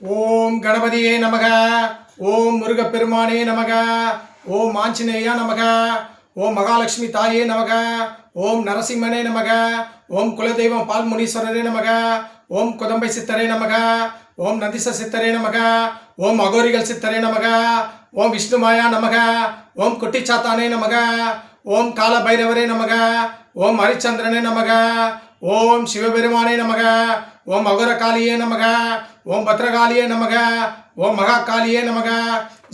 ஓம் கணபதியே நமக. ஓம் முருகப்பெருமானே நமக. ஓம் ஆஞ்சநேயா நமக. ஓம் மகாலட்சுமி தாயே நமக. ஓம் நரசிம்மனே நமக. ஓம் குலதெய்வம் பால்முனீஸ்வரரே நமக. ஓம் குதம்பை சித்தரே நமக. ஓம் நந்திச சித்தரே நமக. ஓம் அகோரிகள் சித்தரே நமக. ஓம் விஷ்ணுமாயா நமக. ஓம் குட்டிச்சாத்தானே நமக. ஓம் கால பைரவரே நமக. ஓம் ஹரிச்சந்திரனே நமக. ஓம் சிவபெருமானே நமக. ஓம் அகோரகாளியே நமக. ஓம் பத்ரகாளியே நமக. ஓம் மகாகாளியே நமக.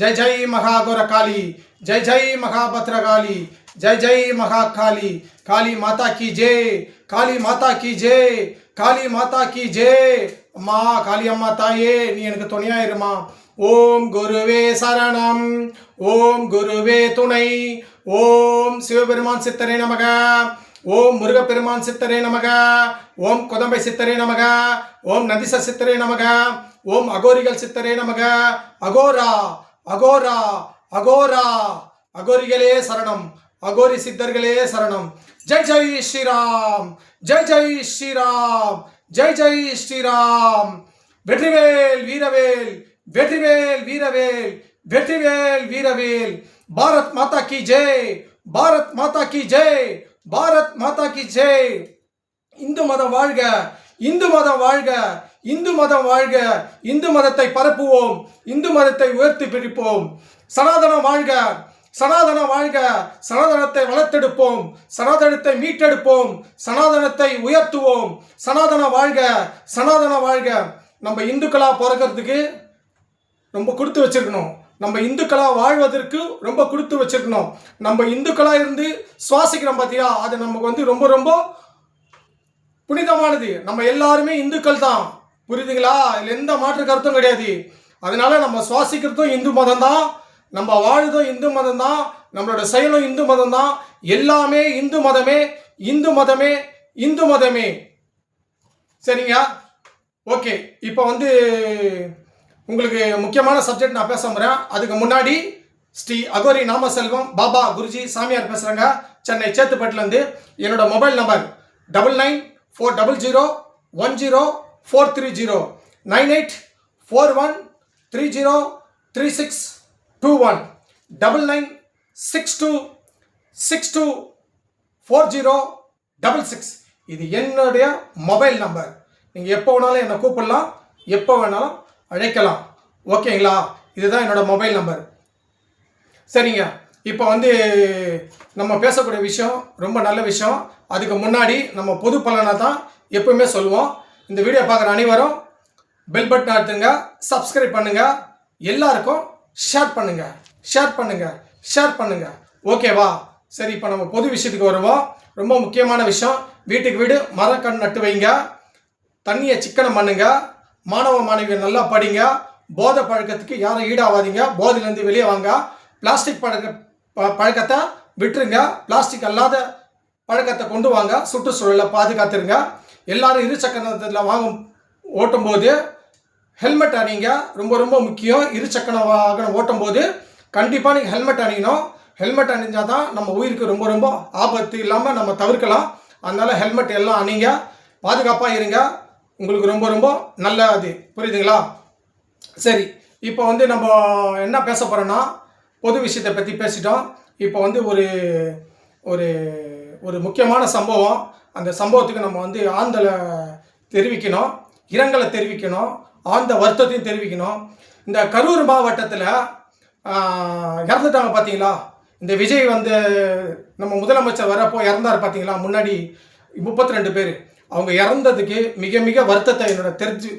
ஜெய் ஜெய் மகாகோரகாளி. जय जय महाभद्रकाली. जय जय महाकाली. काली माता की जय. काली माता की जय. काली माता की जय. अम्मा काली अम्मा ताये நீ எனக்கு துணையா இருமா. ஓம் குருவே சரணம். ஓம் குருவே துணை. ஓம் சிவபெருமான் சித்தரே நமக. ஓம் முருகப்பெருமான் சித்தரே நமக. ஓம் குதம்பை சித்தரே நமக. ஓம் நந்திச சித்தரே நமக. ஓம் அகோரிகள் சித்தரே நமக. அகோரா அகோரா அகோரா அகோரிகளே சரணம். அகோரி சித்தர்களே சரணம். ஜெய் ஜெய் ஸ்ரீராம். ஜெய் ஜெய் ஸ்ரீராம். ஜெய் ஜெய் ஸ்ரீராம். வெற்றிவேல் வீரவேல். வெற்றிவேல் வீரவேல். வெற்றிவேல் வீரவேல். பாரத் மாதா கி ஜெய். பாரத் மாதா கி ஜெய். பாரத் மாதா கி ஜெய். இந்து மதம் வாழ்க. இந்து மதம் வாழ்க. இந்து மதம் வாழ்க. இந்து மதத்தை பரப்புவோம். இந்து மதத்தை உயர்த்தி பிடிப்போம். சனாதனம் வாழ்க. சனாதனம் வாழ்க. சனாதனத்தை வளர்த்தெடுப்போம். சனாதனத்தை மீட்டெடுப்போம். சனாதனத்தை உயர்த்துவோம். சனாதனம் வாழ்க. சனாதனம் வாழ்க. நம்ம இந்துக்களா பிறக்கிறதுக்கு ரொம்ப கொடுத்து வச்சிருக்கணும். நம்ம இந்துக்களா வாழ்வதற்கு ரொம்ப கொடுத்து வச்சிருக்கணும். நம்ம இந்துக்களா இருந்து சுவாசிக்கிறோம் பார்த்தியா, அது நமக்கு ரொம்ப ரொம்ப புனிதமானது. நம்ம எல்லாருமே இந்துக்கள் தான், புரியுதுங்களா? இதில் எந்த மாற்று கருத்தும் கிடையாது. அதனால நம்ம சுவாசிக்கிறதும் இந்து மதம் தான், நம்ம வாழ்றதும் இந்து மதம் தான், நம்மளோட செயலும் இந்து மதம் தான். எல்லாமே இந்து மதமே. இந்து மதமே. இந்து மதமே. சரிங்க, ஓகே. இப்போ உங்களுக்கு முக்கியமான சப்ஜெக்ட் நான் பேச போகிறேன். அதுக்கு முன்னாடி ஸ்ரீ அகோரி நாமசெல்வம் பாபா குருஜி சாமியார் பேசுகிறேங்க, சென்னை சேத்துப்பட்டிலேருந்து. என்னோட மொபைல் நம்பர் 994010430984130362 9962624066. இது என்னுடைய மொபைல் நம்பர். நீங்கள் எப்போ வேணாலும் என்னை கூப்பிடலாம், எப்போ வேணாலும் அழைக்கலாம். ஓகேங்களா? இதுதான் என்னோட மொபைல் நம்பர். சரிங்க, இப்போ நம்ம பேசக்கூடிய விஷயம் ரொம்ப நல்ல விஷயம். அதுக்கு முன்னாடி நம்ம பொது பலனை தான் எப்பவுமே சொல்லுவோம். இந்த வீடியோ பார்க்குற அனைவரும் பெல் பட்டன் அழுத்துங்க, சப்ஸ்கிரைப் பண்ணுங்க, எல்லாருக்கும் ஷேர் பண்ணுங்க, ஷேர் பண்ணுங்க, ஷேர் பண்ணுங்க. ஓகேவா? சரி, இப்போ நம்ம பொது விஷயத்துக்கு வருவோம். ரொம்ப முக்கியமான விஷயம். வீட்டுக்கு வீடு மரக்கன்று நட்டு வைங்க. தண்ணியை சிக்கனம் பண்ணுங்க. மாணவ மாணவிகள் நல்லா படிங்க. போதை பழக்கத்துக்கு யாரும் ஈடாகாதீங்க. போதையிலேருந்து வெளியே வாங்க. பிளாஸ்டிக் பழக்கத்தை விட்டுருங்க. பிளாஸ்டிக் அல்லாத பழக்கத்தை கொண்டு வாங்க. சுற்றுச்சூழலை பாதுகாத்துருங்க. எல்லாரும் இரு சக்கரத்தில் ஓட்டும்போது ஹெல்மெட் அணிங்க. ரொம்ப ரொம்ப முக்கியம். இரு சக்கர வாகனம் ஓட்டும் போது கண்டிப்பாக நீங்கள் ஹெல்மெட் அணியணும். ஹெல்மெட் அணிஞ்சால் தான் நம்ம உயிருக்கு ரொம்ப ரொம்ப ஆபத்து இல்லாமல் நம்ம தவிர்க்கலாம். அதனால் ஹெல்மெட் எல்லாம் அணிங்க. பாதுகாப்பாக இருங்க. உங்களுக்கு ரொம்ப ரொம்ப நல்லது. புரியுதுங்களா? சரி, இப்போ நம்ம என்ன பேச போகிறோன்னா, பொது விஷயத்தை பற்றி பேசிட்டோம். இப்போ ஒரு ஒரு ஒரு முக்கியமான சம்பவம். அந்த சம்பவத்துக்கு நம்ம ஆழ்ந்தலை தெரிவிக்கணும், இரங்கலை தெரிவிக்கணும், ஆழ்ந்த வருத்தத்தையும் தெரிவிக்கணும். இந்த கரூர் மாவட்டத்தில் இறந்துட்டாங்க பார்த்தீங்களா? இந்த விஜய் நம்ம முதலமைச்சர் வரப்போ இறந்தார் பார்த்தீங்களா? முன்னாடி 32 பேர். அவங்க இறந்ததுக்கு மிக மிக வருத்தத்தை என்னோட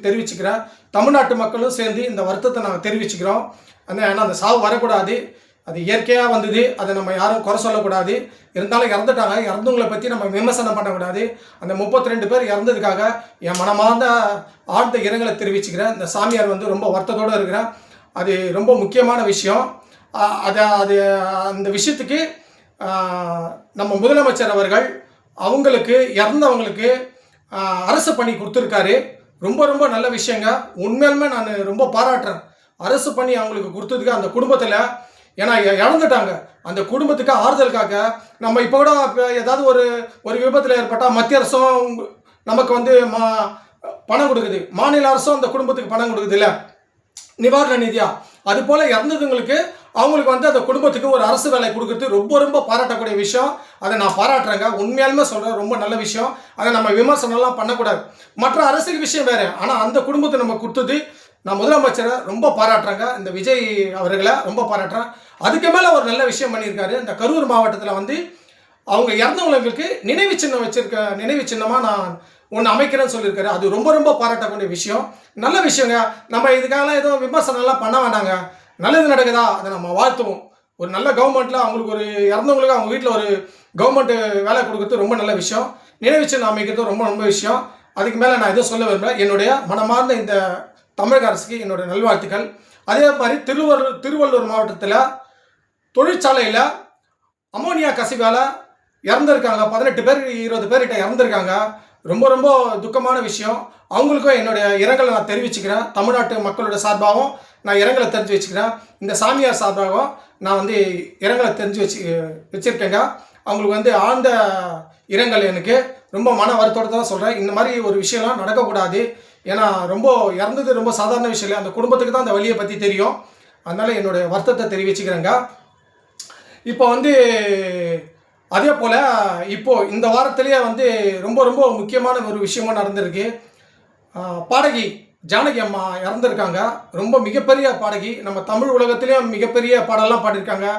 தெரிவிச்சுக்கிறேன். தமிழ்நாட்டு மக்களும் சேர்ந்து இந்த வருத்தத்தை நாங்கள் தெரிவிச்சுக்கிறோம். ஏன்னா அந்த சாவு வரக்கூடாது. அது இயற்கையாக வந்தது. அதை நம்ம யாரும் குறை சொல்லக்கூடாது. இருந்தாலும் இறந்துட்டாங்க. இறந்தவங்களை பற்றி நம்ம விமர்சனம் பண்ணக்கூடாது. அந்த 32 பேர் இறந்ததுக்காக என் மனமார்ந்த ஆழ்ந்த இரங்கலை தெரிவிச்சுக்கிறேன். இந்த சாமியார் ரொம்ப வருத்தத்தோடு இருக்கிறேன். அது ரொம்ப முக்கியமான விஷயம். அந்த விஷயத்துக்கு நம்ம முதலமைச்சர் அவர்கள் அவங்களுக்கு இறந்தவங்களுக்கு அரசு பணி கொடுத்துருக்காரு. ரொம்ப ரொம்ப நல்ல விஷயங்க. உண்மையிலுமே நான் ரொம்ப பாராட்டுறேன். அரசு பணி அவங்களுக்கு கொடுத்ததுக்கு அந்த குடும்பத்தில், ஏன்னா இறந்துட்டாங்க, அந்த குடும்பத்துக்கு ஆறுதலுக்காக நம்ம இப்போ கூட ஏதாவது ஒரு விபத்தில் ஏற்பட்டால் மத்திய அரசும் நமக்கு பணம் கொடுக்குது, மாநில அரசும் அந்த குடும்பத்துக்கு பணம் கொடுக்குது இல்லை? நிவாரண நிதியா, அது போல இறந்ததுங்களுக்கு அவங்களுக்கு வந்து அந்த குடும்பத்துக்கு ஒரு அரசு வேலை கொடுக்கறது ரொம்ப ரொம்ப பாராட்டக்கூடிய விஷயம். அதை நான் பாராட்டுறேங்க. உண்மையாலுமே சொல்கிறேன், ரொம்ப நல்ல விஷயம். அதை நம்ம விமர்சனம்லாம் பண்ணக்கூடாது. மற்ற அரசியல் விஷயம் வேறு, ஆனால் அந்த குடும்பத்தை நம்ம கொடுத்தது நான் முதலமைச்சரை ரொம்ப பாராட்டுறேங்க. இந்த விஜய் அவர்களை ரொம்ப பாராட்டுறேன். அதுக்கு மேலே ஒரு நல்ல விஷயம் பண்ணியிருக்காரு. இந்த கரூர் மாவட்டத்தில் வந்து அவங்க இறந்தவங்களுக்கு நினைவு சின்னம் நினைவு சின்னமாக நான் ஒன்று அமைக்கிறேன்னு சொல்லியிருக்காரு. அது ரொம்ப ரொம்ப பாராட்டக்கூடிய விஷயம். நல்ல விஷயங்க. நம்ம இதுக்காகலாம் எதுவும் விமர்சனம்லாம் பண்ண வேண்டாங்க. நல்லது நடக்குதா அதை நம்ம வாழ்த்துவோம். ஒரு நல்ல கவர்மெண்ட்டில் அவங்களுக்கு ஒரு இறந்தவங்களுக்கு அவங்க வீட்டில் ஒரு கவர்மெண்ட் வேலை கொடுக்குறது ரொம்ப நல்ல விஷயம். நினைவு சின்னம் அமைக்கிறது ரொம்ப ரொம்ப விஷயம். அதுக்கு மேலே நான் எதுவும் சொல்ல விரும்புகிறேன். என்னுடைய மனமார்ந்த இந்த தமிழக அரசுக்கு என்னுடைய நல்வாழ்த்துக்கள். அதே மாதிரி திருவள்ளூர் மாவட்டத்தில் தொழிற்சாலையில் அமோனியா கசிவால் இறந்துருக்காங்க. 18 பேர் 20 பேர்கிட்ட இறந்துருக்காங்க. ரொம்ப ரொம்ப துக்கமான விஷயம். அவங்களுக்கும் என்னுடைய இரங்கலை நான் தெரிவிச்சுக்கிறேன். தமிழ்நாட்டு மக்களோட சார்பாகவும் நான் இரங்கலை தெரிஞ்சு வச்சுக்கிறேன். இந்த சாமியார் சார்பாகவும் நான் வந்து இரங்கலை தெரிஞ்சு வச்சுருக்கேங்க. அவங்களுக்கு வந்து ஆழ்ந்த இரங்கல். எனக்கு ரொம்ப மன வருத்தோடு தான் சொல்கிறேன். இந்த மாதிரி ஒரு விஷயம்லாம் நடக்கக்கூடாது. ஏன்னா ரொம்ப இறந்தது ரொம்ப சாதாரண விஷயம் இல்லை. அந்த குடும்பத்துக்கு தான் அந்த வழியை பற்றி தெரியும். அதனால் என்னுடைய வருத்தத்தை தெரிவிச்சுக்கிறேங்க. இப்போ வந்து அதே போல் இப்போது இந்த வாரத்திலேயே வந்து ரொம்ப ரொம்ப முக்கியமான ஒரு விஷயமும் நடந்திருக்கு. பாடகி ஜானகி அம்மா இறந்துருக்காங்க. ரொம்ப மிகப்பெரிய பாடகி. நம்ம தமிழ் உலகத்திலேயும் மிகப்பெரிய பாடலாம் பாடியிருக்காங்க.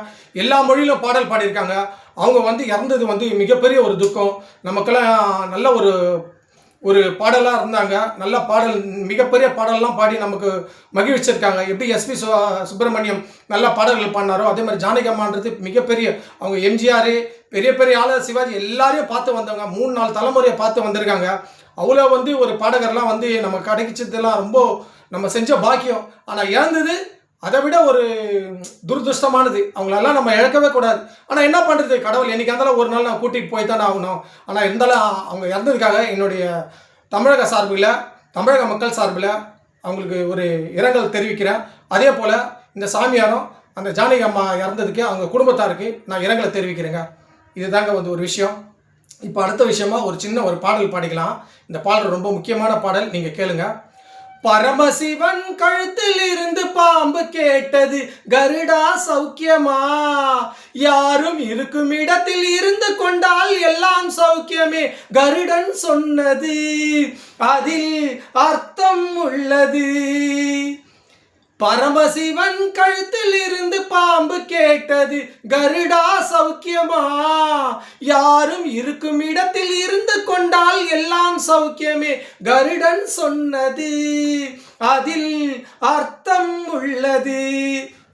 எல்லா மொழியிலும் பாடல் பாடியிருக்காங்க. அவங்க வந்து இறந்தது வந்து மிகப்பெரிய ஒரு துக்கம். நமக்கெல்லாம் நல்ல ஒரு பாடலாக இருந்தாங்க. நல்ல பாடல், மிகப்பெரிய பாடல்லாம் பாடி நமக்கு மகிழ்ச்சிருக்காங்க. எப்படி எஸ்பி சுப்பிரமணியம் நல்ல பாடல்கள் பாடினாரோ அதே மாதிரி ஜானகி அம்மான்றது மிகப்பெரிய, அவங்க எம்ஜிஆர் பெரிய பெரிய ஆளு, சிவாஜி எல்லாரையும் பார்த்து வந்தவங்க. 3-4 தலைமுறையை பார்த்து வந்திருக்காங்க. அவ்வளோ வந்து ஒரு பாடகர்லாம் வந்து நம்ம கிடைச்சதெல்லாம் ரொம்ப நம்ம செஞ்ச பாக்கியம். ஆனால் இறந்தது அதை விட ஒரு துரதிருஷ்டமானது. அவங்களெல்லாம் நம்ம இழக்கவே கூடாது. ஆனால் என்ன பண்ணுறது, கடவுள் என்னைக்கு இருந்தாலும் ஒரு நாள் நான் கூட்டிகிட்டு போய் தானே ஆகணும். ஆனால் இருந்தாலும் அவங்க இறந்ததுக்காக என்னுடைய தமிழக சார்பில், தமிழக மக்கள் சார்பில் அவங்களுக்கு ஒரு இரங்கல் தெரிவிக்கிறேன். அதே போல் இந்த சாமியாரும் அந்த ஜானகி அம்மா இறந்ததுக்கு அவங்க குடும்பத்தாருக்கு நான் இரங்கலை தெரிவிக்கிறேங்க. இதுதாங்க வந்து ஒரு விஷயம். இப்போ அடுத்த விஷயமா ஒரு சின்ன ஒரு பாடல் பாடிக்கலாம். இந்த பாடல் ரொம்ப முக்கியமான பாடல், நீங்கள் கேளுங்க. பரமசிவன் கழுத்தில் இருந்து பாம்பு கேட்டது, கருடா சௌக்கியமா? யாரும் இருக்கும் இடத்தில் இருந்து கொண்டால் எல்லாம் சௌக்கியமே, கருடன் சொன்னது அதில் அர்த்தம் உள்ளது. பரமசிவன் கழுத்தில் இருந்து பாம்பு கேட்டது, கருடா சௌக்கியமா? யாரும் இருக்கும் இடத்தில் இருந்து கொண்டால் எல்லாம் சௌக்கியமே, கருடன் சொன்னது அதில் அர்த்தம் உள்ளது.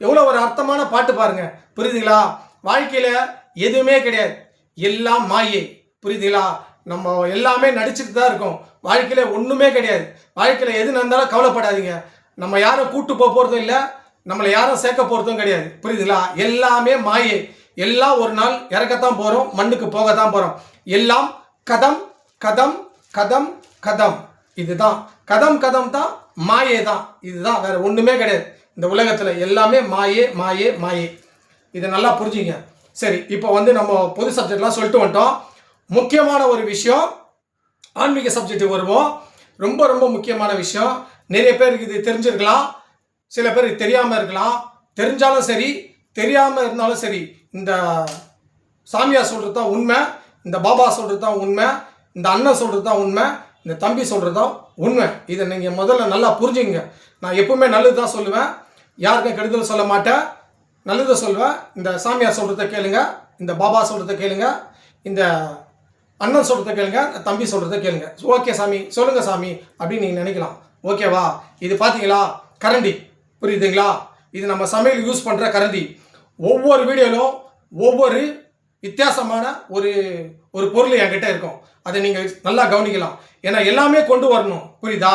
எவ்வளோ ஒரு அர்த்தமான பாட்டு பாருங்க. புரியுதுங்களா? வாழ்க்கையில எதுவுமே கிடையாது, எல்லாம் மாயை. புரியுதுங்களா? நம்ம எல்லாமே நடிச்சுட்டு தான் இருக்கோம். வாழ்க்கையில ஒன்றுமே கிடையாது. வாழ்க்கையில எது நடந்தாலும் கவலைப்படாதீங்க. நம்ம யாரும் கூட்டு போகிறதும் இல்லை, நம்மளை யாரும் சேர்க்க போகிறதும் கிடையாது. புரியுதுங்களா? எல்லாமே மாயை. எல்லாம் ஒரு நாள் இறக்கத்தான் போகிறோம், மண்ணுக்கு போகத்தான் போகிறோம். எல்லாம் கதம் கதம் கதம் கதம். இதுதான் கதம் கதம் தான், மாயை தான். இதுதான், வேற ஒன்றுமே கிடையாது. இந்த உலகத்தில் எல்லாமே மாயே மாயே மாயே. இதை நல்லா புரிஞ்சுங்க. சரி, இப்போ வந்து நம்ம பொது சப்ஜெக்ட்லாம் சொல்லிட்டு வந்துட்டோம். முக்கியமான ஒரு விஷயம், ஆன்மீக சப்ஜெக்ட் வருவோம். ரொம்ப ரொம்ப முக்கியமான விஷயம். நிறைய பேருக்கு இது தெரிஞ்சிருக்கலாம், சில பேருக்கு தெரியாமல் இருக்கலாம். தெரிஞ்சாலும் சரி, தெரியாமல் இருந்தாலும் சரி, இந்த சாமியார் சொல்கிறது தான் உண்மை, இந்த பாபா சொல்கிறது தான் உண்மை, இந்த அண்ணன் சொல்கிறது தான் உண்மை, இந்த தம்பி சொல்கிறது தான் உண்மை. இதை நீங்கள் முதல்ல நல்லா புரிஞ்சுங்க. நான் எப்பவுமே நல்லது தான் சொல்லுவேன், யாருக்கும் கெடுதல் சொல்ல மாட்டேன், நல்லதை சொல்லுவேன். இந்த சாமியார் சொல்கிறத கேளுங்க, இந்த பாபா சொல்கிறத கேளுங்க, இந்த அண்ணன் சொல்கிறத கேளுங்க, தம்பி சொல்கிறத கேளுங்க. ஓகே சாமி, சொல்லுங்கள் சாமி அப்படின்னு நீங்கள் நினைக்கலாம். ஓகேவா? இது பார்த்தீங்களா, கரண்டி. புரியுதுங்களா? இது நம்ம சமையல் யூஸ் பண்ணுற கரண்டி. ஒவ்வொரு வீடியோவிலும் ஒவ்வொரு வித்தியாசமான ஒரு பொருள் என்கிட்ட இருக்கும். அதை நீங்கள் நல்லா கவனிக்கலாம். ஏன்னா எல்லாமே கொண்டு வரணும். புரியுதா?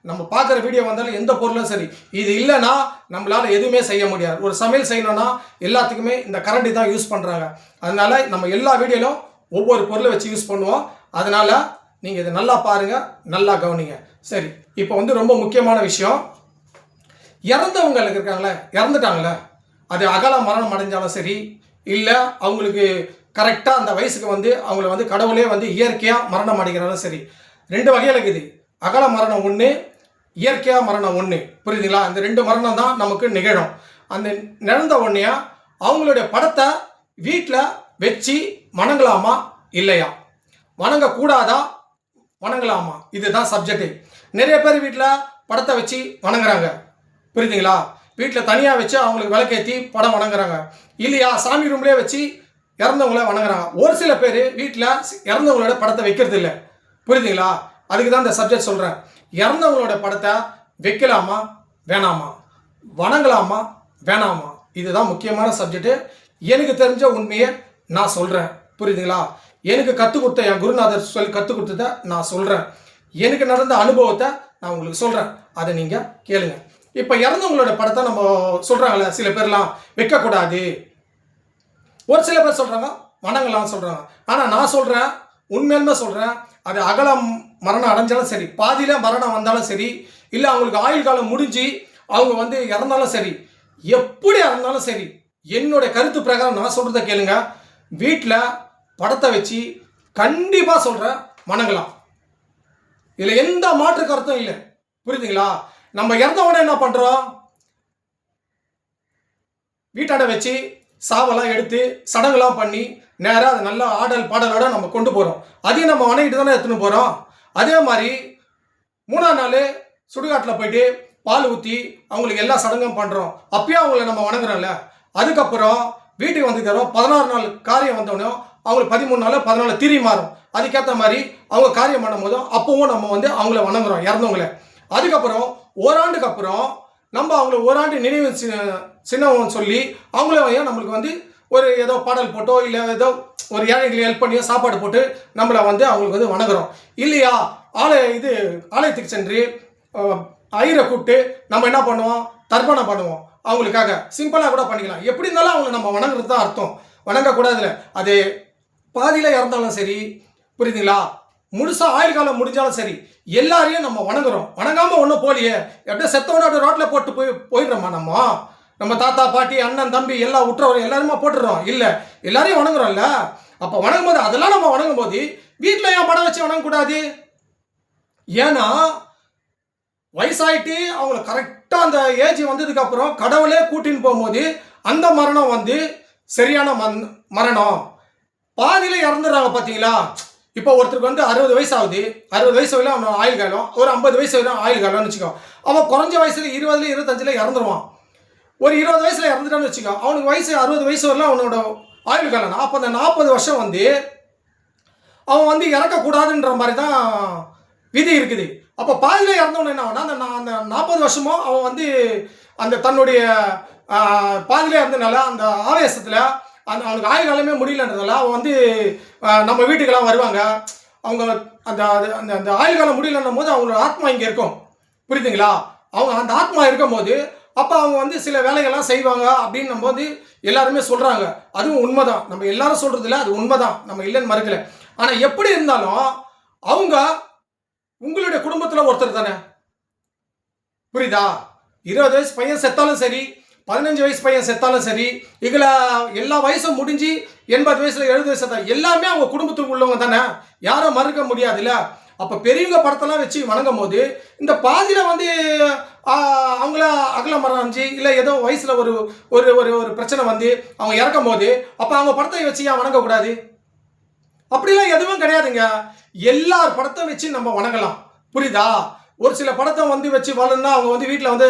நம்ம பார்க்குற வீடியோ வந்தாலும் எந்த பொருளும் சரி, இது இல்லைன்னா நம்மளால் எதுவுமே செய்ய முடியாது. ஒரு சமையல் செய்யணும்னா எல்லாத்துக்குமே இந்த கரண்டி தான் யூஸ் பண்ணுறாங்க. அதனால நம்ம எல்லா வீடியோவிலும் ஒவ்வொரு பொருளை வச்சு யூஸ் பண்ணுவோம். அதனால நீங்கள் இதை நல்லா பாருங்கள், நல்லா கவனிங்க. சரி, இப்போ வந்து ரொம்ப முக்கியமான விஷயம், இறந்தவங்க இருக்காங்களே, இறந்துட்டாங்களே, அது அகால மரணம் அடைஞ்சாலும் சரி, இல்லை அவங்களுக்கு கரெக்டாக அந்த வயசுக்கு வந்து அவங்கள வந்து கடவுளே வந்து இயற்கையாக மரணம் அடைகிறாலும் சரி, 2 வகையில் இருக்குது. அகால மரணம் ஒன்று, இயற்கையாக மரணம் ஒன்று, புரியுதுங்களா? இந்த 2 மரணம் தான் நமக்கு நிகழும். அந்த நிகழ்ந்த உடனே அவங்களுடைய படத்தை வீட்டில் வச்சு வணங்கலாமா இல்லையா, வணங்கக்கூடாதா வணங்கலாமா, இதுதான் சப்ஜெக்ட். நிறைய பேர் வீட்டில் படத்தை வச்சு வணங்குறாங்க, புரியுதுங்களா? வீட்டில் தனியாக வச்சு அவங்களுக்கு விளக்கேற்றி படம் வணங்குறாங்க. இல்லையா சாமி ரூம்லேயே வச்சு இறந்தவங்கள வணங்குறாங்க. ஒரு சில பேர் வீட்டில் இறந்தவங்களோட படத்தை வைக்கிறது இல்லை, புரியுதுங்களா? அதுக்கு தான் இந்த சப்ஜெக்ட் சொல்கிறேன். இறந்தவங்களோட படத்தை வைக்கலாமா வேணாமா, வணங்கலாமா வேணாமா, இதுதான் முக்கியமான சப்ஜெக்ட். எனக்கு தெரிஞ்ச உண்மையை நான் சொல்கிறேன், புரியுதுங்களா? எனக்கு கற்றுக் கொடுத்த என் குருநாதர் சொல்லி கற்றுக் கொடுத்ததை நான் சொல்கிறேன். எனக்கு நடந்த அனுபவத்தை நான் உங்களுக்கு சொல்கிறேன், அதை நீங்கள் கேளுங்க. இப்போ இறந்தவங்களோட படத்தை நம்ம சொல்கிறாங்களே, சில பேர்லாம் வைக்கக்கூடாது, ஒரு சில பேர் சொல்கிறாங்க வணங்கலாம் சொல்கிறாங்க. ஆனால் நான் சொல்கிறேன், உண்மையிலுமே சொல்கிறேன், அது அகலம் மரணம் அடைஞ்சாலும் சரி, பாதியில் மரணம் வந்தாலும் சரி, இல்லை அவங்களுக்கு ஆயுள் காலம் முடிஞ்சு அவங்க வந்து இறந்தாலும் சரி, எப்படி இறந்தாலும் சரி, என்னுடைய கருத்து பிரகாரம் நான் சொல்கிறத கேளுங்க. வீட்டில் படத்தை வச்சு கண்டிப்பாக சொல்கிறேன் வணங்கலாம். இதில் எந்த மாற்று கருத்தும் இல்லை, புரியுதுங்களா? நம்ம இறந்தவொடனே என்ன பண்ணுறோம், வீட்டாண்ட வச்சு சாவெல்லாம் எடுத்து சடங்குலாம் பண்ணி நேராக அது நல்ல ஆடல் பாடலோட நம்ம கொண்டு போகிறோம். அதையும் நம்ம வணங்கிட்டு தானே எடுத்துன்னு போகிறோம். அதே மாதிரி 3ஆம் நாள் சுடுகாட்டில் போயிட்டு பால் ஊற்றி அவங்களுக்கு எல்லா சடங்கும் பண்ணுறோம். அப்பயும் அவங்கள நம்ம வணங்குறோம்ல. அதுக்கப்புறம் வீட்டுக்கு வந்து தரோம். 16 நாள் காரியம் வந்தோடனே அவங்களுக்கு 13 நாள் 14 திரி மாறும். அதுக்கேற்ற மாதிரி அவங்க காரியம் பண்ணும் போதும் அப்பவும் நம்ம வந்து அவங்கள வணங்குறோம், இறந்தவங்கள. அதுக்கப்புறம் ஓராண்டுக்கு அப்புறம் நம்ம அவங்கள ஓராண்டு நினைவு சின்னவன் சொல்லி அவங்கள நம்மளுக்கு வந்து ஒரு ஏதோ பாடல் போட்டோ இல்லை ஏதோ ஒரு ஏழைகளுக்கு ஹெல்ப் பண்ணியோ சாப்பாடு போட்டு நம்மளை வந்து அவங்களுக்கு வந்து வணங்குறோம். இல்லையா ஆலயத்துக்கு சென்று ஐயரை கூப்பிட்டு நம்ம என்ன பண்ணுவோம், தர்ப்பணம் பண்ணுவோம். அவங்களுக்காக சிம்பிளாக கூட பண்ணிக்கலாம். எப்படி இருந்தாலும் அவங்களை நம்ம வணங்குறது தான் அர்த்தம், வணங்கக்கூடாதுல. அது பாதியில் இறந்தாலும் சரி, புரியுதுங்களா, முழுசா ஆயுள் காலம் முடிஞ்சாலும் சரி, எல்லாரையும் நம்ம வணங்குறோம். வணங்காமல் ஒன்றும் போலியே, எப்படியே செத்தவனோட அப்படியே ரோட்டில் போட்டு போயிடுறோமா? நம்ம தாத்தா பாட்டி அண்ணன் தம்பி எல்லாம் உற்றவரும் எல்லாருமே போட்டுடுறோம் இல்லை, எல்லாரையும் வணங்குறோம்ல. அப்போ வணங்கும் போது அதெல்லாம் நம்ம வணங்கும் போது வீட்டில் ஏன் படம் வச்சு வணங்கக்கூடாது? ஏன்னா வயசாயிட்டு அவங்கள கரெக்டாக அந்த ஏஜ் வந்ததுக்கு அப்புறம் கடவுளே கூட்டின்னு போகும்போது அந்த மரணம் வந்து சரியான மரணம். பாதியில் இறந்துடுறாங்க பார்த்தீங்களா? இப்போ ஒருத்தருக்கு வந்து 60 வயசு ஆகுது, 60 வயசு வரையும் அவன் ஆயுள் காலம், ஒரு 50 வயசு வரையும் ஆயுள் காலம்னு வச்சுக்கோ. அவன் குறைஞ்ச வயசுல 20 25 இறந்துருவான். ஒரு 20 வயசுல இறந்துட்டான்னு வச்சுக்கோ, அவனுக்கு வயசு 60 வயசு வரலாம் அவனோட ஆயுள் காலம். அப்போ அந்த 40 வருஷம் வந்து அவன் வந்து இறக்கக்கூடாதுன்ற மாதிரி தான் விதி இருக்குது. அப்போ பாதியில் இறந்தவன என்ன ஆகுனா, அந்த 40 வருஷமும் அவன் வந்து அந்த தன்னுடைய பாதியிலே இருந்தனால அந்த ஆவேசத்தில் அவனுக்கு ஆயுள் காலமே முடியலன்றதால அவன் வந்து நம்ம வீட்டுக்கெல்லாம் வருவாங்க. அவங்க அந்த அந்த அந்த ஆயுள் காலம் முடியலன்னும் போது அவங்களோட ஆத்மா இங்கே இருக்கும், புரியுதுங்களா? அவங்க அந்த ஆத்மா இருக்கும் போது அப்போ அவங்க வந்து சில வேலைகள்லாம் செய்வாங்க அப்படின்னும் போது எல்லாருமே சொல்கிறாங்க. அதுவும் உண்மைதான், நம்ம எல்லாரும் சொல்கிறது இல்லை, அது உண்மைதான், நம்ம இல்லைன்னு மறுக்கலை. ஆனால் எப்படி இருந்தாலும் அவங்க உங்களுடைய குடும்பத்தில் ஒருத்தர் தானே, புரியுதா? 20 வயசு பையன் செத்தாலும் சரி, 15 வயசு பையன் செத்தாலும் சரி, இதில் எல்லா வயசும் முடிஞ்சு 80 வயசுல 70 வயசு செத்தா எல்லாமே அவங்க குடும்பத்துக்கு உள்ளவங்க தானே, யாரும் மறுக்க முடியாதுல்ல. அப்போ பெரியவங்க படத்தெல்லாம் வச்சு வணங்கும் போது இந்த பாதியில் வந்து அவங்கள அகல மரம் அஞ்சு இல்லை ஏதோ வயசில் ஒரு ஒரு ஒரு ஒரு பிரச்சனை வந்து அவங்க இறக்கும் போது அப்போ அவங்க படத்தை வச்சு ஏன் வணங்கக்கூடாது? அப்படிலாம் எதுவும் கிடையாதுங்க. எல்லார் படத்தை வச்சு நம்ம வணங்கலாம், புரியுதா? ஒரு சில படத்தை வந்து வச்சு வளர்னா அவங்க வந்து வீட்டில் வந்து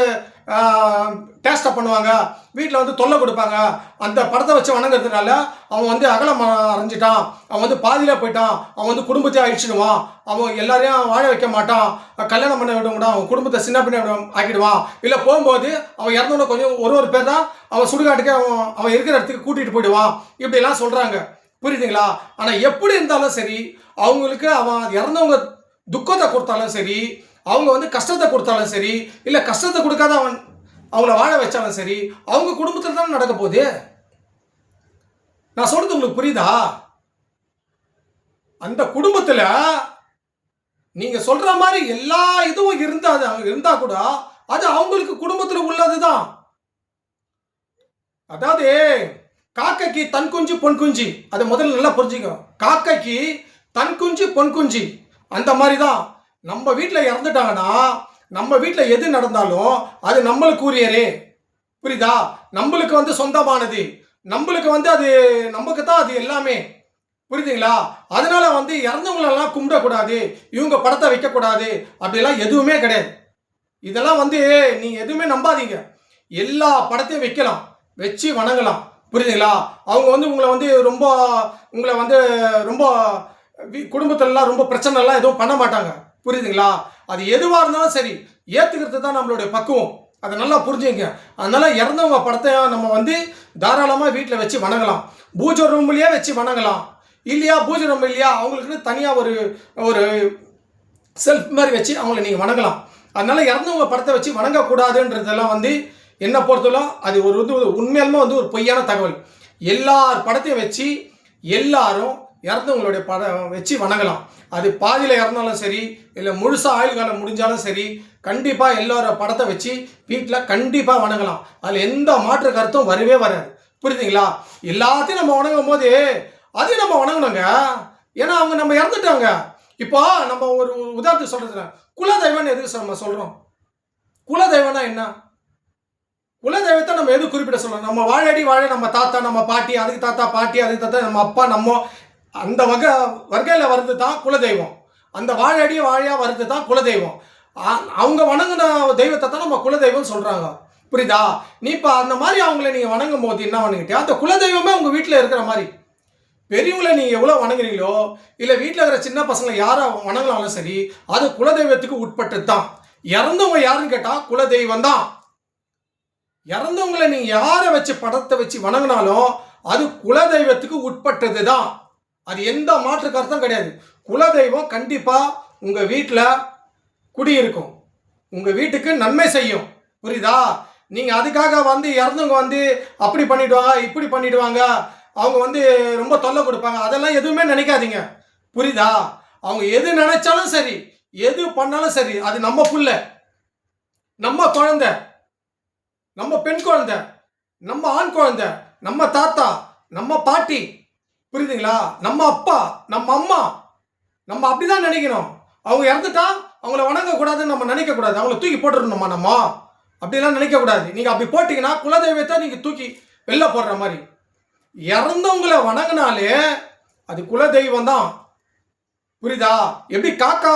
டேஸ்ட்டாக பண்ணுவாங்க, வீட்டில் வந்து தொல்லை கொடுப்பாங்க. அந்த படத்தை வச்சு வணங்குறதுனால அவன் வந்து அகலம் அரைஞ்சிட்டான், அவன் வந்து பாதியில் போயிட்டான், அவன் வந்து குடும்பத்தை அழிச்சிடுவான், அவன் எல்லாரையும் வாழ வைக்க மாட்டான், கல்யாணம் பண்ண விட மாட்டான், அவன் குடும்பத்தை சின்ன பின்ன ஆக்கிடுவான். இல்லை போகும்போது அவன் இறந்தவன கொஞ்சம் ஒரு பேர் தான் அவன் சுடுகாட்டுக்கு அவன் இருக்கிற இடத்துக்கு கூட்டிகிட்டு போயிடுவான், இப்படிலாம் சொல்கிறாங்க, புரியுதுங்களா? ஆனால் எப்படி இருந்தாலும் சரி, அவங்களுக்கு அவன் இறந்தவங்க துக்கத்தை கொடுத்தாலும் சரி, அவங்க வந்து கஷ்டத்தை கொடுத்தாலும் சரி, இல்லை கஷ்டத்தை கொடுக்காத அவங்கள வாழ வச்சாலும் சரி, அவங்க குடும்பத்தில் தான் நடக்க போகுது. நான் சொல்றது உங்களுக்கு புரியுதா? அந்த குடும்பத்தில் நீங்க சொல்ற மாதிரி எல்லா இதுவும் இருந்தா கூட அது அவங்களுக்கு குடும்பத்தில் உள்ளதுதான். அதாவது காக்கைக்கு தன் குஞ்சு பொன் குஞ்சு, அதை முதல்ல நல்லா புரிஞ்சுக்கோ. காக்கைக்கு தன் குஞ்சு பொன் குஞ்சு, அந்த மாதிரி தான் நம்ம வீட்டில் இறந்துட்டாங்கன்னா நம்ம வீட்டில் எது நடந்தாலும் அது நம்மளுக்கு உரியரே, புரியுதா? நம்மளுக்கு வந்து சொந்தமானது, நம்மளுக்கு வந்து அது நமக்கு தான் அது எல்லாமே, புரியுதுங்களா? அதனால வந்து இறந்தவங்களெல்லாம் கும்பிடக்கூடாது, இவங்க படத்தை வைக்கக்கூடாது அப்படிலாம் எதுவுமே கிடையாது. இதெல்லாம் வந்து நீங்க எதுவுமே நம்பாதீங்க. எல்லா படத்தையும் வைக்கலாம், வச்சு வணங்கலாம், புரியுதுங்களா? அவங்க வந்து உங்களை வந்து ரொம்ப குடும்பத்திலலாம் ரொம்ப பிரச்சனைலாம் எதுவும் பண்ண மாட்டாங்க, புரியுதுங்களா? அது எதுவாக இருந்தாலும் சரி, ஏற்றுக்கிறது தான் நம்மளுடைய பக்குவம். அதை நல்லா புரிஞ்சுங்க. அதனால இறந்தவங்க படத்தை நம்ம வந்து தாராளமாக வீட்டில் வச்சு வணங்கலாம், பூஜை ரூம்லேயே வச்சு வணங்கலாம். இல்லையா பூஜை ரூம் இல்லையா, அவங்களுக்குன்னு தனியாக ஒரு ஒரு செல்ஃப் மாதிரி வச்சு அவங்கள நீங்கள் வணங்கலாம். அதனால இறந்தவங்க படத்தை வச்சு வணங்கக்கூடாதுன்றதெல்லாம் வந்து என்ன பொறுத்தவரை அது ஒரு உண்மையாலுமே வந்து ஒரு பொய்யான தகவல். எல்லார் படத்தையும் வச்சு எல்லாரும் இறந்தவங்களுடைய படம் வச்சு வணங்கலாம். அது பாதியில் இறந்தாலும் சரி, இல்லை முழுசாக ஆயுள் காலம் முடிஞ்சாலும் சரி, கண்டிப்பாக எல்லாரோட படத்தை வச்சு வீட்டில் கண்டிப்பாக வணங்கலாம். அதில் எந்த மாற்று கருத்தும் வரவே வராது, புரியுதுங்களா? எல்லாத்தையும் நம்ம வணங்கும் போது அதையும் நம்ம வணங்கணுங்க. ஏன்னா அவங்க நம்ம இறந்துட்டாங்க. இப்போ நம்ம ஒரு உதாரணத்துக்கு சொல்றதுல குலதெய்வம்னு எதுக்கு நம்ம சொல்றோம்? குலதெய்வம்னா என்ன? குலதெய்வத்தை நம்ம எது குறிப்பிட சொல்றோம்? நம்ம வாழடி வாழ நம்ம தாத்தா, நம்ம பாட்டி, அதுக்கு தாத்தா பாட்டி, அதுக்கு தாத்தா நம்ம அப்பா, நம்ம அந்த வகையில் வருது தான் குலதெய்வம். அந்த வாழடி வாழையா வருது தான் குலதெய்வம். அவங்க வணங்கின தெய்வத்தை தான் நம்ம குலதெய்வம் சொல்றாங்க, புரியுதா? நீ இப்போ அந்த மாதிரி அவங்கள நீங்க வணங்கும் போது என்ன பண்ணுகிட்டே, அந்த குலதெய்வமே உங்க வீட்டில் இருக்கிற மாதிரி. பெரியவங்களை நீங்கள் எவ்வளோ வணங்குறீங்களோ, இல்லை வீட்டில் இருக்கிற சின்ன பசங்களை யாரை வணங்கினாலும் சரி, அது குலதெய்வத்துக்கு உட்பட்டது தான். இறந்தவங்க யாருன்னு கேட்டால் குலதெய்வம் தான். இறந்தவங்களை நீங்கள் யாரை வச்சு படத்தை வச்சு வணங்கினாலும் அது குலதெய்வத்துக்கு உட்பட்டது தான். அது எந்த மாற்று கருத்தும் கிடையாது. குலதெய்வம் கண்டிப்பாக உங்கள் வீட்டில் குடியிருக்கும், உங்கள் வீட்டுக்கு நன்மை செய்யும், புரியுதா? நீங்கள் அதுக்காக வந்து இறந்தவங்க வந்து அப்படி பண்ணிடுவாங்க, இப்படி பண்ணிடுவாங்க, அவங்க வந்து ரொம்ப தொல்லை கொடுப்பாங்க, அதெல்லாம் எதுவுமே நினைக்காதீங்க, புரியுதா? அவங்க எது நினைச்சாலும் சரி, எது பண்ணாலும் சரி, அது நம்ம புள்ள, நம்ம குழந்தை, நம்ம பெண் குழந்தை, நம்ம ஆண் குழந்தை, நம்ம தாத்தா, நம்ம பாட்டி, புரியுதுங்களா? நம்ம அப்பா, நம்ம அம்மா, நம்ம அப்படிதான் நினைக்கணும். அவங்க இறந்துட்டா அவங்கள வணங்கக்கூடாதுன்னு நம்ம நினைக்கக்கூடாது. அவங்கள தூக்கி போட்டுருணுமா நம்ம? அப்படிலாம் நினைக்கக்கூடாது. நீங்கள் அப்படி போட்டிங்கன்னா குலதெய்வத்தை நீங்கள் தூக்கி வெளில போடுற மாதிரி. இறந்தவங்களை வணங்கினாலே அது குலதெய்வம் தான், புரியுதா? எப்படி காக்கா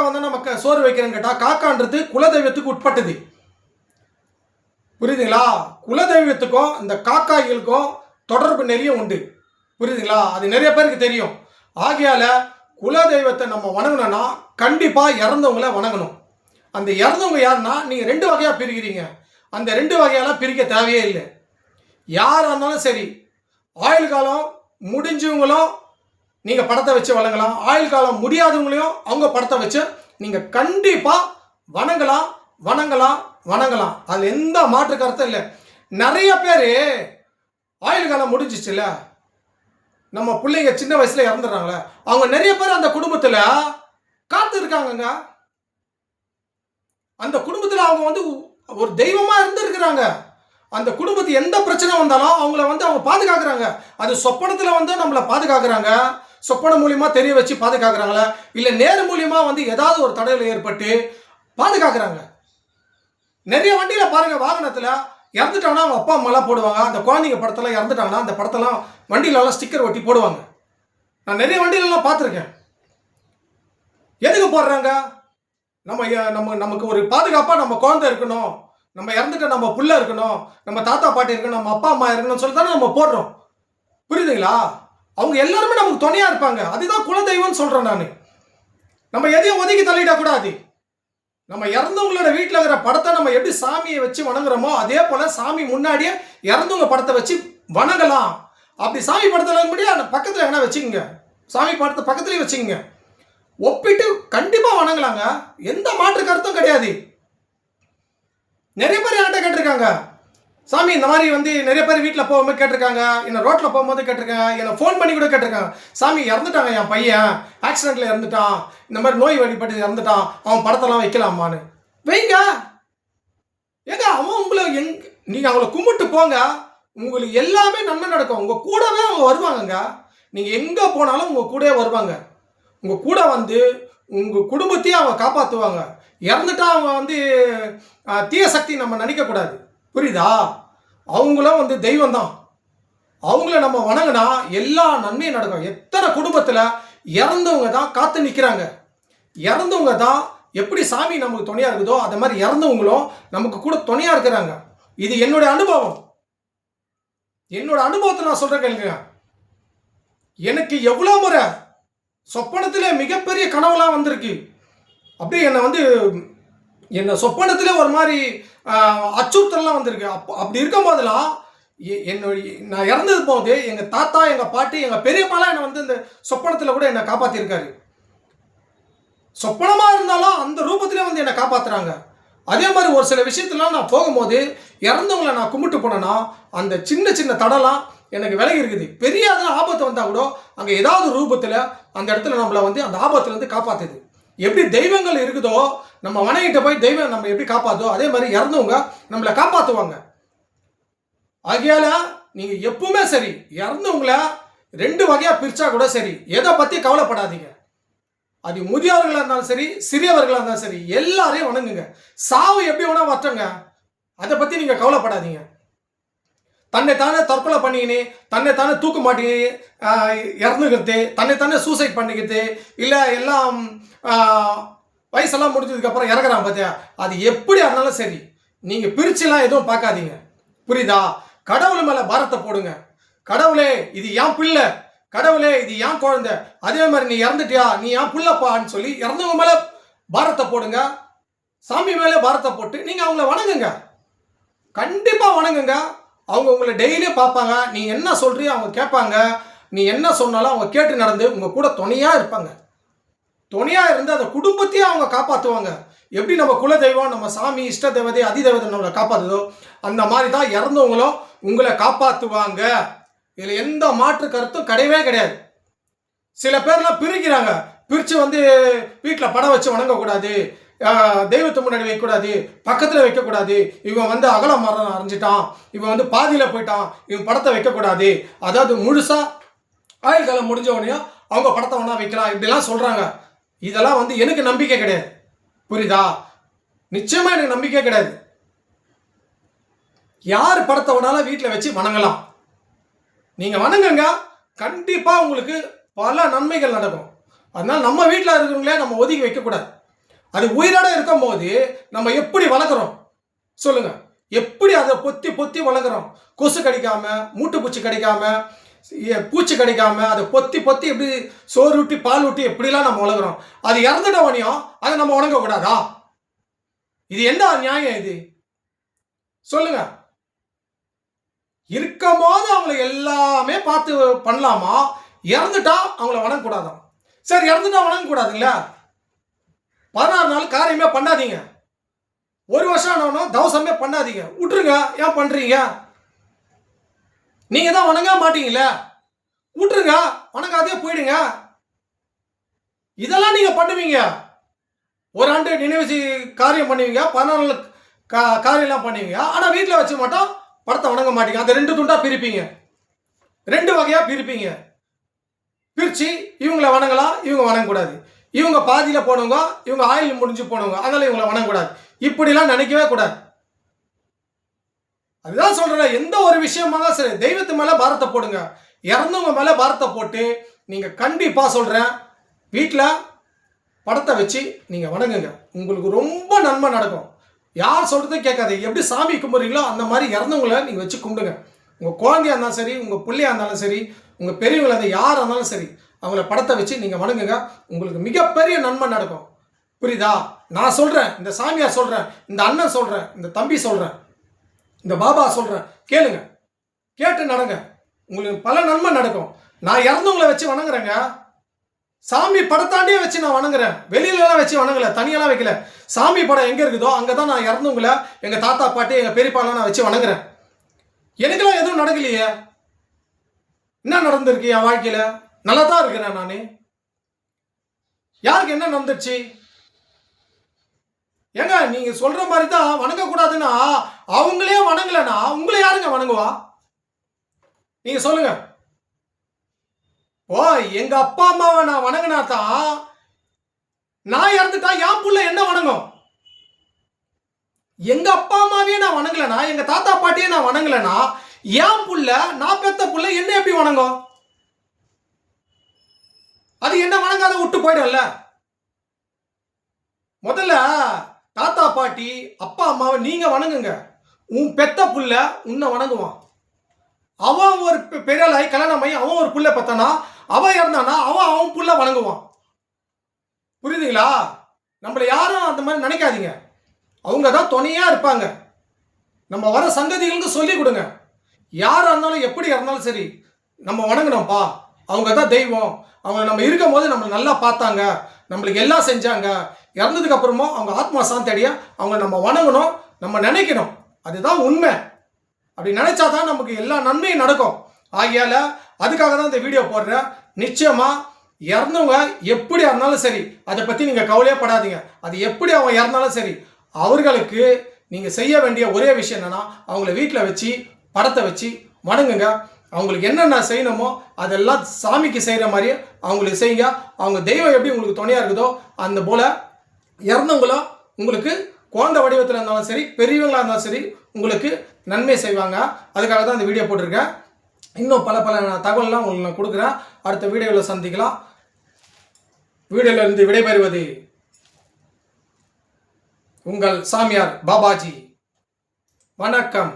வந்து நம்ம சோறு வைக்கிறேன்னு கேட்டால் காக்கான்றது குலதெய்வத்துக்கு உட்பட்டது, புரியுதுங்களா? குலதெய்வத்துக்கும் இந்த காக்காய்களுக்கும் தொடர்பு நிறைய உண்டு, புரியுதுங்களா? அது நிறைய பேருக்கு தெரியும். ஆகையால குலதெய்வத்தை நம்ம வணங்கணும்னா கண்டிப்பாக இறந்தவங்களை வணங்கணும். அந்த இறந்தவங்க யாருன்னா நீங்கள் 2 வகையாக பிரிக்கிறீங்க. அந்த 2 வகையெல்லாம் பிரிக்க தேவையே இல்லை. யாராக இருந்தாலும் சரி, ஆயுள் காலம் முடிஞ்சவங்களும் நீங்கள் படத்தை வச்சு வணங்கலாம், ஆயுள் காலம் முடியாதவங்களையும் அவங்க படத்தை வச்சு நீங்கள் கண்டிப்பாக வணங்கலாம், வணங்கலாம், வணங்கலாம். அது எந்த மாற்று கருத்தும் இல்லை. நிறைய பேர் ஆயுள் காலம் முடிஞ்சிச்சுல்ல, நம்ம பிள்ளைங்க சின்ன வயசுல இறந்துடுறாங்களே, அவங்க நிறைய பேர் அந்த குடும்பத்தில் காத்து இருக்காங்கங்க. அந்த குடும்பத்தில் அவங்க வந்து ஒரு தெய்வமா இருந்திருக்கிறாங்க. அந்த குடும்பத்துக்கு எந்த பிரச்சனை வந்தாலும் அவங்கள வந்து அவங்க பாதுகாக்கிறாங்க. அது சொப்பனத்தில் வந்து நம்மளை பாதுகாக்கிறாங்க, சொப்பனம் மூலியமா தெரிய வச்சு பாதுகாக்கிறாங்களா, இல்லை நேரு மூலியமா வந்து ஏதாவது ஒரு தடையில் ஏற்பட்டு பாதுகாக்கிறாங்க. நிறைய வண்டியில பாருங்க, வாகனத்தில் இறந்துட்டாங்கன்னா அவங்க அப்பா அம்மாலாம் போடுவாங்க. அந்த குழந்தைங்க படத்தெல்லாம் இறந்துட்டாங்கன்னா அந்த படத்தெல்லாம் வண்டியிலலாம் ஸ்டிக்கர் ஒட்டி போடுவாங்க. நான் நிறைய வண்டியிலலாம் பார்த்துருக்கேன். எதுக்கு போடுறாங்க? நமக்கு ஒரு பாதுகாப்பாக நம்ம குழந்தை இருக்கணும், நம்ம இறந்துட்ட நம்ம புள்ள இருக்கணும், நம்ம தாத்தா பாட்டி இருக்கணும், நம்ம அப்பா அம்மா இருக்கணும்னு சொல்லி தானே நம்ம போடுறோம், புரியுதுங்களா? அவங்க எல்லாருமே நமக்கு துணையா இருப்பாங்க. அதுதான் குலதெய்வம்னு சொல்றேன் நான். நம்ம எதையும் ஒதுக்கி தள்ளிடக்கூடாது. நம்ம இறந்தவங்களோட வீட்டில் இருக்கிற படத்தை நம்ம எப்படி சாமியை வச்சு வணங்குறோமோ அதே போல சாமி முன்னாடியே இறந்தவங்க படத்தை வச்சு வணங்கலாம். அப்படி சாமி படத்தில் முடியாது பக்கத்தில் எங்கன்னா வச்சுக்கோங்க, சாமி படத்தை பக்கத்துலேயே வச்சுக்கோங்க, ஒப்பிட்டு கண்டிப்பாக வணங்கலாங்க. எந்த மாற்று கருத்தும் கிடையாது. நிறைய பேர் என்கிட்ட கேட்டிருக்காங்க, சாமி இந்த மாதிரி வந்து நிறைய பேர் வீட்டில் போகும்போது கேட்டிருக்காங்க, என்னை ரோட்டில் போகும்போது கேட்டிருக்காங்க, என்னை ஃபோன் பண்ணி கூட கேட்டிருக்காங்க, சாமி இறந்துட்டாங்க, என் பையன் ஆக்சிடென்ட்டில் இறந்துட்டான், இந்த மாதிரி நோய் வழிபட்டு இறந்துட்டான், அவன் படத்தெல்லாம் வைக்கலாமான்னு. வைங்க ஏங்க, அவன் உங்களை நீங்கள் அவங்கள கும்பிட்டு போங்க, உங்களுக்கு எல்லாமே நன்மை நடக்கும். உங்கள் கூடவே அவங்க வருவாங்கங்க. நீங்கள் எங்கே போனாலும் உங்கள் கூடவே வருவாங்க. உங்கள் கூட வந்து உங்கள் குடும்பத்தையும் அவங்க காப்பாற்றுவாங்க. இறந்துட்டா அவங்க வந்து தீய சக்தி நம்ம நினைக்கக்கூடாது. புரியுதா? அவங்களும் வந்து தெய்வம் தான். அவங்கள நம்ம வணங்கினா எல்லா நன்மையும் நடக்கும். எத்தனை குடும்பத்தில் இறந்தவங்க தான் காத்து நிற்கிறாங்க. இறந்தவங்க தான் எப்படி சாமி நமக்கு துணையாக இருக்குதோ அதே மாதிரி இறந்தவங்களும் நமக்கு கூட துணையாக இருக்கிறாங்க. இது என்னுடைய அனுபவம். என்னோட அனுபவத்தை நான் சொல்கிறேன் கேளுங்க. எனக்கு எவ்வளோ முறை சொப்பனத்தில் மிகப்பெரிய கனவுலாம் வந்திருக்கு. அப்படியே என்னை சொப்பனத்திலே ஒரு மாதிரி அச்சுறுத்தல்லாம் வந்திருக்கு. அப்படி இருக்கும் போதெல்லாம் நான் இறந்தது போது எங்கள் தாத்தா, எங்கள் பாட்டி, எங்கள் பெரியம்மாலாம் என்னை வந்து இந்த சொப்பனத்தில் கூட என்னை காப்பாற்றிருக்காரு. சொப்பனமாக இருந்தாலும் அந்த ரூபத்திலே வந்து என்னை காப்பாற்றுறாங்க. அதே மாதிரி ஒரு சில விஷயத்துலாம் நான் போகும்போது இறந்தவங்களை நான் கும்பிட்டு போனேன்னா அந்த சின்ன சின்ன தடலாம் எனக்கு விலகி இருக்குது. பெரிய அதில் ஆபத்து வந்தால் கூட அங்கே ஏதாவது ரூபத்தில் அந்த இடத்துல நம்மளை வந்து அந்த ஆபத்துலேருந்து காப்பாற்றுது. எப்படி தெய்வங்கள் இருக்குதோ நம்ம வணங்கிட்ட போய் தெய்வம் நம்ம எப்படி காப்பாற்றோ அதே மாதிரி இறந்தவங்க நம்மளை காப்பாற்றுவாங்க. ஆகையால நீங்கள் எப்பவுமே சரி இறந்தவங்கள 2 வகையாக பிரித்தா கூட சரி, எதை பற்றி கவலைப்படாதீங்க. அது முதியவர்களாக இருந்தாலும் சரி, சிறியவர்களாக இருந்தாலும் சரி, எல்லாரையும் வணங்குங்க. சாவு எப்படி வேணா வரட்டுங்க, அதை பற்றி நீங்கள் கவலைப்படாதீங்க. தன்னைத்தானே தற்கொலை பண்ணிக்கின்னு தன்னைத்தானே தூக்க மாட்டி இறந்துக்கிறது, தன்னைத்தானே சூசைட் பண்ணிக்கிறது, இல்லை எல்லாம் வயசெல்லாம் முடிஞ்சதுக்கப்புறம் இறக்குறான் பார்த்தியா, அது எப்படியா இருந்தாலும் சரி நீங்கள் பிரிச்சுலாம் எதுவும் பார்க்காதீங்க. புரியுதா? கடவுள் மேலே பாரத்தை போடுங்க. கடவுளே இது என் பிள்ளை, கடவுளே இது என் குழந்தை, அதே மாதிரி நீ இறந்துட்டியா, நீ என் பிள்ளைப்பான்னு சொல்லி இறந்தவங்க மேலே பாரத்தை போடுங்க. சாமி மேலே பாரத்தை போட்டு நீங்கள் அவங்கள வணங்குங்க. கண்டிப்பாக வணங்குங்க. அவங்க உங்களை டெய்லியும் பார்ப்பாங்க. நீ என்ன சொல்கிறியோ அவங்க கேட்பாங்க. நீ என்ன சொன்னாலும் அவங்க கேட்டு நடந்து உங்கள் கூட துணையாக இருப்பாங்க. துணையாக இருந்து அந்த குடும்பத்தையும் அவங்க காப்பாற்றுவாங்க. எப்படி நம்ம குலதெய்வம், நம்ம சாமி, இஷ்ட தேவதை, அதிதேவதை நம்மளை காப்பாற்றுதோ அந்த மாதிரி தான் இறந்தவங்களும் உங்களை காப்பாற்றுவாங்க. இதில் எந்த மாற்று கருத்தும் கிடையவே கிடையாது. சில பேர்லாம் பிரிக்கிறாங்க. பிரித்து வந்து வீட்டில் படம் வச்சு வணங்கக்கூடாது, தெய்வத்தை முன்னாடி வைக்கக்கூடாது, பக்கத்தில் வைக்கக்கூடாது, இவன் வந்து அகல மரம் அரைஞ்சிட்டான், இவன் வந்து பாதியில் போயிட்டான், இவன் படத்தை வைக்கக்கூடாது, அதாவது முழுசாக ஆயுள் காலம் முடிஞ்ச உடனே அவங்க படத்தை ஒன்றா வைக்கலாம், இப்படிலாம் சொல்கிறாங்க. இதெல்லாம் வந்து எனக்கு நம்பிக்கை கிடையாது. புரியுதா? நிச்சயமாக எனக்கு நம்பிக்கை கிடையாது. யார் படத்தை வேணாலும் வீட்டில் வச்சு வணங்கலாம். நீங்கள் வணங்குங்க, கண்டிப்பாக உங்களுக்கு பல நன்மைகள் நடக்கும். அதனால் நம்ம வீட்டில் இருக்கிறவங்களே நம்ம ஒதுக்கி வைக்கக்கூடாது. அது உயிரோட இருக்கும் போது நம்ம எப்படி வளர்க்குறோம் சொல்லுங்கள்? எப்படி அதை பொத்தி பொத்தி வளர்க்குறோம்? கொசு கடிக்காம, மூட்டுப்பூச்சி கடிக்காம, பூச்சி கடிக்காம அதை பொத்தி பொத்தி எப்படி சோறு ஊட்டி பால் ஊட்டி எப்படிலாம் நம்ம வளர்க்குறோம். அது இறந்துட்டவனையும் அதை நம்ம வணங்கக்கூடாதா? இது என்ன நியாயம் இது சொல்லுங்க? இருக்கும் போது அவங்களை எல்லாமே பார்த்து பண்ணலாமா? இறந்துட்டா அவங்கள வணங்கக்கூடாதான். சரி, இறந்துட்டா வணங்கக்கூடாதுங்களா? 16 நாள் காரியமே பண்ணாதீங்க. 1 வருஷம் ஆனவனும் தவசமே பண்ணாதீங்க, விட்டுருங்க. ஏன் பண்றீங்க? நீங்க தான் வணங்க மாட்டீங்களே, விட்டுருங்க, வணங்காதே போயிடுங்க. இதெல்லாம் நீங்க பண்ணுவீங்க. 1 ஆண்டு நினைவு காரியம் பண்ணுவீங்க, 14 நாள் காரியம்லாம் பண்ணுவீங்க. ஆனால் வீட்டில் வச்சு மட்டும் படத்தை வணங்க மாட்டீங்க. அதை 2 துண்டா பிரிப்பீங்க, 2 வகையாக பிரிப்பீங்க. பிரித்து இவங்களை வணங்கலாம், இவங்க வணங்கக்கூடாது. இவங்க பாதியில் போனவங்க, இவங்க ஆயில் முடிஞ்சு போனவங்க, அதனால இவங்களை வணங்கக்கூடாது. இப்படிலாம் நினைக்கவே கூடாது. அதுதான் சொல்கிறேன், எந்த ஒரு விஷயமா தான் சரி தெய்வத்து மேலே பாரத்தை போடுங்க. இறந்தவங்க மேலே பாரத்தை போட்டு நீங்கள் கண்டிப்பாக சொல்கிறேன், வீட்டில் படத்தை வச்சு நீங்கள் வணங்குங்க. உங்களுக்கு ரொம்ப நன்மை நடக்கும். யார் சொல்கிறதே கேட்காது. எப்படி சாமி கும்பிட்றீங்களோ அந்த மாதிரி இறந்தவங்களை நீங்கள் வச்சு கும்பிடுங்க. உங்கள் குழந்தையாக இருந்தாலும் சரி, உங்கள் பிள்ளையாக இருந்தாலும் சரி, உங்கள் பெரியவங்களை இருந்தால் யாராக இருந்தாலும் சரி, அவங்கள படத்தை வச்சு நீங்கள் வணங்குங்க. உங்களுக்கு மிகப்பெரிய நன்மை நடக்கும். புரியுதா? நான் சொல்கிறேன், இந்த சாமியார் சொல்கிறேன், இந்த அண்ணன் சொல்கிறேன், இந்த தம்பி சொல்கிறேன், இந்த பாபா சொல்கிறேன், கேளுங்க, கேட்டு நடங்க. உங்களுக்கு பல நன்மை நடக்கும். நான் இறந்தவங்களை வச்சு வணங்குறேங்க. சாமி படத்தாண்டியே வச்சு நான் வணங்குறேன். வெளியிலலாம் வச்சு வணங்கலை, தனியெல்லாம் வைக்கல. சாமி படம் எங்கே இருக்குதோ அங்கே தான் நான் இறந்தவங்களை, எங்கள் தாத்தா பாட்டி, எங்கள் பெரியப்பாலாம் நான் வச்சு வணங்குறேன். எனக்கெல்லாம் எதுவும் நடக்கலையே. என்ன நடந்திருக்கு என் வாழ்க்கையில்? நல்லா தான் இருக்கிறேன் நான். யாருக்கு என்ன நடந்துச்சு? ஏங்க நீங்க சொல்ற மாதிரி தான் வணங்கக்கூடாதுன்னா அவங்களே வணங்கலைன்னா உங்களை யாருங்க வணங்குவா? நீங்க சொல்லுங்க. ஓ, எங்க அப்பா அம்மாவை நான் வணங்கினா தான் நான் இறந்துட்டா என் புள்ள என்ன வணங்கும்? எங்க அப்பா அம்மாவையே நான் வணங்கலைனா, எங்க தாத்தா பாட்டியே நான் வணங்கலைனா, என் புள்ள, நான் பெத்த புள்ள என்ன எப்படி வணங்கும்? அது என்ன வணங்காத விட்டு போயிடும்ல. முதல்ல தாத்தா பாட்டி அப்பா அம்மாவை நீங்க வணங்குங்க. உன் பெத்த புள்ள உன்னை வணங்குவான். அவன் ஒரு பெரியலாய் கல்யாணமாயி அவன் ஒரு புள்ள பெத்தானா, அவன் இறந்தானா அவன் புள்ள வணங்குவான். புரியுதுங்களா? நம்மள யாரும் அந்த மாதிரி நினைக்காதீங்க. அவங்க தான் துணையா இருப்பாங்க. நம்ம வர சங்கதிகளுக்கு சொல்லி கொடுங்க. யாரா இருந்தாலும் எப்படி இருந்தாலும் சரி, நம்ம வணங்கணும்ப்பா. அவங்க தான் தெய்வம். அவங்க நம்ம இருக்கும் போது நம்மளை நல்லா பார்த்தாங்க, நம்மளுக்கு எல்லாம் செஞ்சாங்க. இறந்ததுக்கு அப்புறமா அவங்க ஆத்மா சாந்தி அடைய அவங்க நம்ம வணங்கணும், நம்ம நினைக்கணும். அதுதான் உண்மை. அப்படி நினைச்சா தான் நமக்கு எல்லா நன்மையும் நடக்கும். ஆகையால அதுக்காக தான் இந்த வீடியோ போடுறேன். நிச்சயமா இறந்தவங்க எப்படி இருந்தாலும் சரி, அதை பற்றி நீங்கள் கவலையே படாதீங்க. அது எப்படி அவங்க இறந்தாலும் சரி, அவர்களுக்கு நீங்கள் செய்ய வேண்டிய ஒரே விஷயம் என்னன்னா, அவங்கள வீட்டில் வச்சு படத்தை வச்சு வணங்குங்க. அவங்களுக்கு என்னென்ன செய்யணுமோ அதெல்லாம் சாமிக்கு செய்கிற மாதிரி அவங்களுக்கு செய்யுங்க. அவங்க தெய்வம் எப்படி உங்களுக்கு துணையாக இருக்குதோ அந்த போல் இறந்தவங்களும் உங்களுக்கு குழந்தை வடிவத்தில் இருந்தாலும் சரி, பெரியவங்களாக இருந்தாலும் சரி, உங்களுக்கு நன்மை செய்வாங்க. அதுக்காக தான் இந்த வீடியோ போட்டிருக்கேன். இன்னும் பல தகவல்லாம் உங்களுக்கு நான் கொடுக்குறேன். அடுத்த வீடியோவில் சந்திக்கலாம். வீடியோவில் இருந்து விடைபெறுவது உங்கள் சாமியார் பாபாஜி. வணக்கம்.